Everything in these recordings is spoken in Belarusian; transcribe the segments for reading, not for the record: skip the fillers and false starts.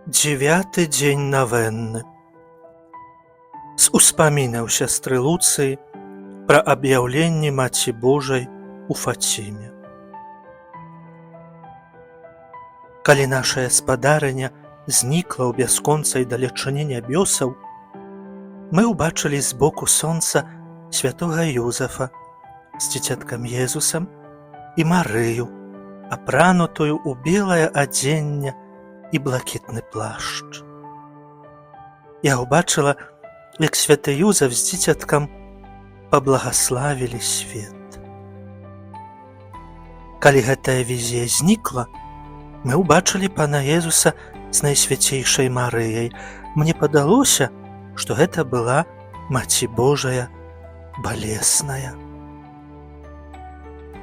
Дзевяты дзень навенны. З успамінаў сястры Луцыі пра аб'яўленне Маці Божай у Фаціме. Калі нашая спадарыня знікла ў бясконцай далечыні нябёсаў, мы ўбачылі збоку сонца святога Юзафа з дзіцяткам Езусам і Марыю, апранутую ў белае адзенне і блакітны плашч. Я ўбачыла, як святы Юзаф з дзіцяткам паблагаславілі свет. Калі гэтая візія знікла, мы ўбачылі пана Езуса з найсвяцейшай Марыяй. Мне падалося, што гэта была Маці Божая балесная.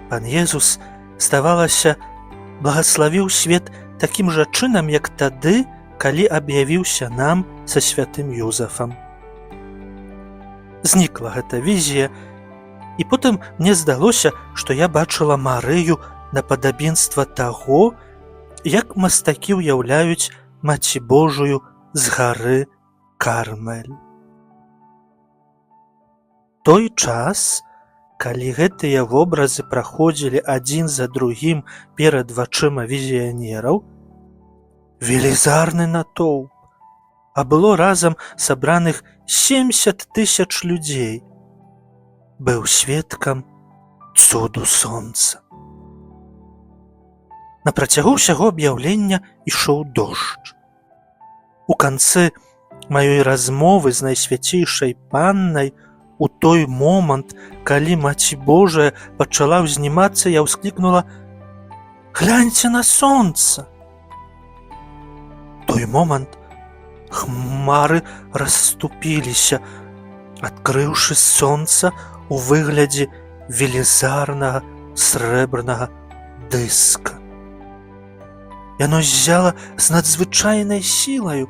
Пан Езус, здавалася, благаславіў свет такім жа чынам, як тады, калі аб'явіўся нам са святым Юзафам. Знікла гэта візія, і потым мне здалося, што я бачыла Марыю на падабенства таго, як мастакі ўяўляюць Маці Божую з гары Кармель. Той час, калі гэтыя вобразы праходзілі адзін за другім перад вачыма візіянераў, велізарны натоўп, а было разам сабраных 70 000 людзей, быў сведкам цуду сонца. На працягу ўсяго аб'яўлення ішоў дождж. У канцы маёй размовы з найсвяцейшай паннай, у той момант, калі Маці Божая пачала ўзнімацца, я ўсклікнула: «Гляньце на сонца!» Той момант хмары расступіліся, адкрыўшы сонца ў выглядзе велізарнага срэбранага дыска. Яно ззяла з надзвычайнай сілаю,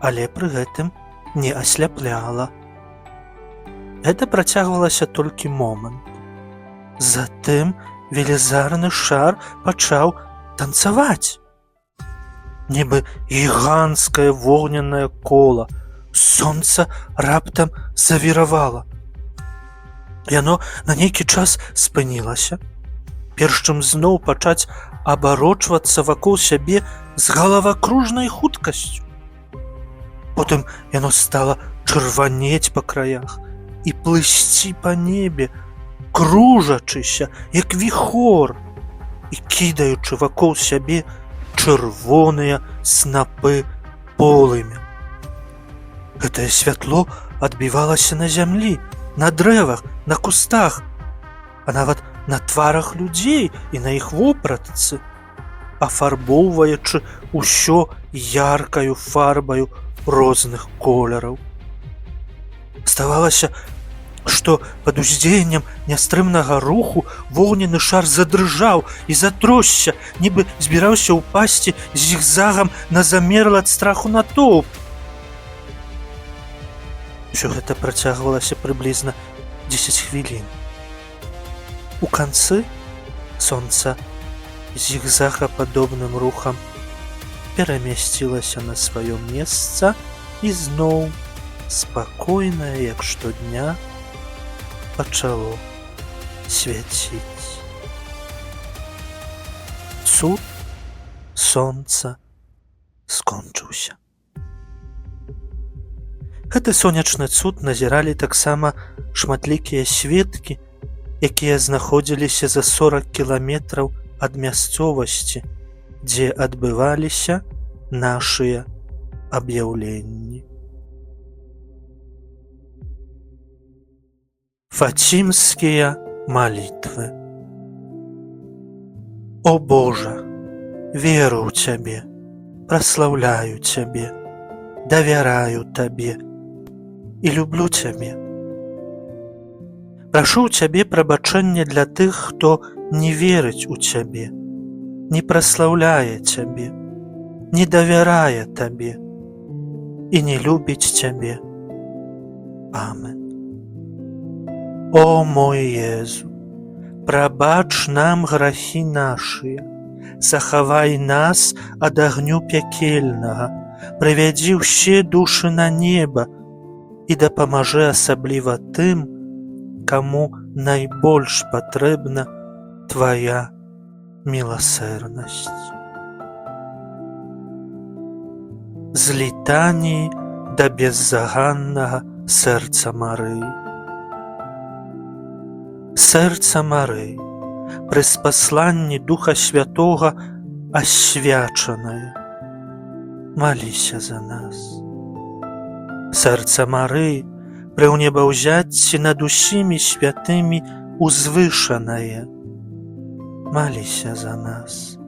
але пры гэтым не асляпляла. Гэта працягвалася толькі момант. Затым велізарны шар пачаў танцаваць. Нібы гіганцкае вогненнае кола, сонца раптам завіравала. Яно на нейкі час спынілася, перш чым зноў пачаць абарочвацца вакол сябе з галавакружнай хуткасцю. Потым яно стала чырванець па краях і плысці па небе, кружачыся, як віхор, і кідаючы вакол сябе чырвоныя снапы полымя. Гэтае святло адбівалася на зямлі, на дрэвах, на кустах, а нават на тварах людзей і на іх вопратцы, афарбоўваючы ўсё яркаю фарбаю розных колераў. Здавалася, што пад уздзеяннем нястрымнага руху вогненны шар задрыжаў і затросся, нібы збіраўся ўпасці зігзагам на замерлы ад страху натоўп. Усё гэта працягвалася прыблізна 10 хвілін. У канцы сонца зігзагападобным рухам перамясцілася на сваё месца і зноў, спакойнае, як штодня, пачало свяціць. Цуд сонца скончыўся. Гэты сонечны цуд назіралі таксама шматлікія сведкі, якія знаходзіліся за 40 кіламетраў ад мясцовасці, дзе адбываліся нашыя аб'яўленні. Фацімскія малітвы. О Божа, веру ў Цябе, праслаўляю Цябе, давяраю Табе і люблю Цябе. Прашу ў Цябе прабачэння для тых, хто не верыць у Цябе, не праслаўляе Цябе, не давярае Табе і не любіць Цябе. Амен. О мой Езу, прабач нам грахі нашыя, захавай нас ад агню пякельнага, прывядзі ўсе душы на неба і дапамажы асабліва тым, каму найбольш патрэбна твая міласэрнасць. З літаніі да беззаганнага сэрца Марыі. Сэрца Марыі, пры спасланні Духа Святога асвячанае, маліся за нас. Сэрца Марыі, пры ўнебаўзяцці над усімі святымі узвышанае, маліся за нас.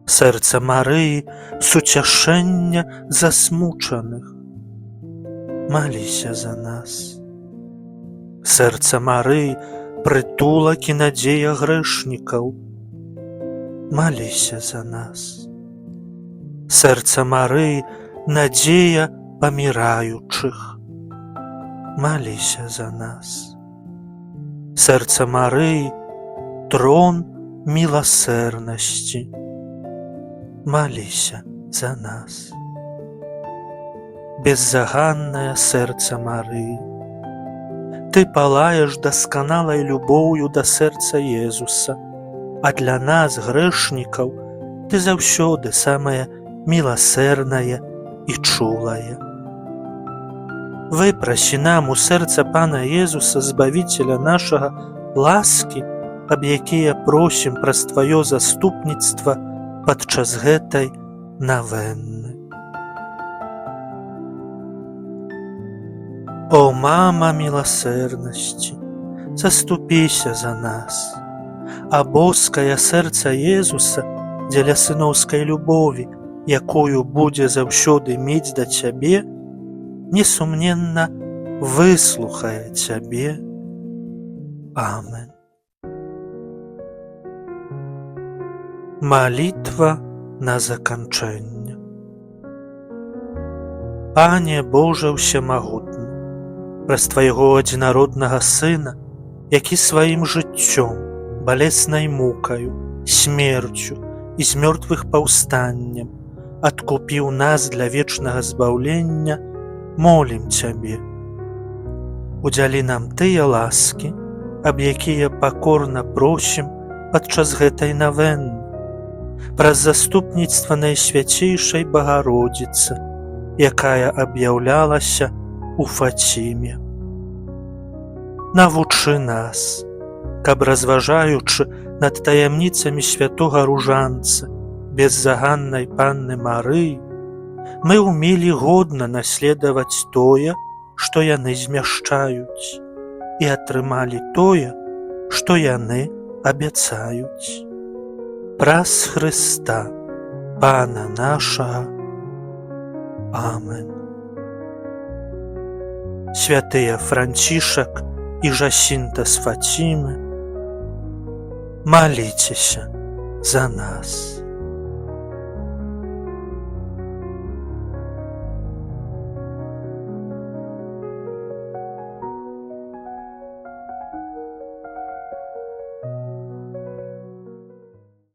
Сэрца Марыі, суцяшэння засмучаных, маліся за нас. Сэрца Марыі, прытулак і надзея грэшнікаў, маліся за нас. Сэрца Марыі, надзея паміраючых, маліся за нас. Сэрца Марыі, трон міласэрнасці, маліся за нас. Беззаганнае сэрца Марыі, ты палаеш дасканалай любоўю да сэрца Езуса, а для нас, грэшнікаў, ты заўсёды самае міласэрнае і чулае. Выпрасі нам у сэрца Пана Езуса, Збавіцеля нашага, ласкі, аб якія просім праз тваё заступніцтва падчас гэтай навенны. О, мама міласэрнасці, заступіся за нас, а боскае сэрца Езуса дзеля сыноўскай любові, якую будзе заўсёды мець да цябе, несумненна выслухае цябе. Амен. Малітва на заканчэнне. Пане Божа ўсемагутны, праз твайго адзінароднага Сына, які сваім жыццём, балеснай мукаю, смерцю і з мёртвых паўстаннем адкупіў нас для вечнага збаўлення, молім цябе. Удзялі нам тыя ласкі, аб якія пакорна просім падчас гэтай навенны, праз заступніцтва Найсвяцейшай Багародзіцы, якая аб'яўлялася у Фаціме. Навучы нас, каб, разважаючы над таямніцамі святога ружанца, беззаганнай Панны Марыі, мы ўмелі годна наследаваць тое, што яны змяшчаюць, і атрымалі тое, што яны абяцаюць. Праз Хрыста, Пана нашага. Амен. Святыя Францішак і Жасінта з Фацімы, маліцеся за нас.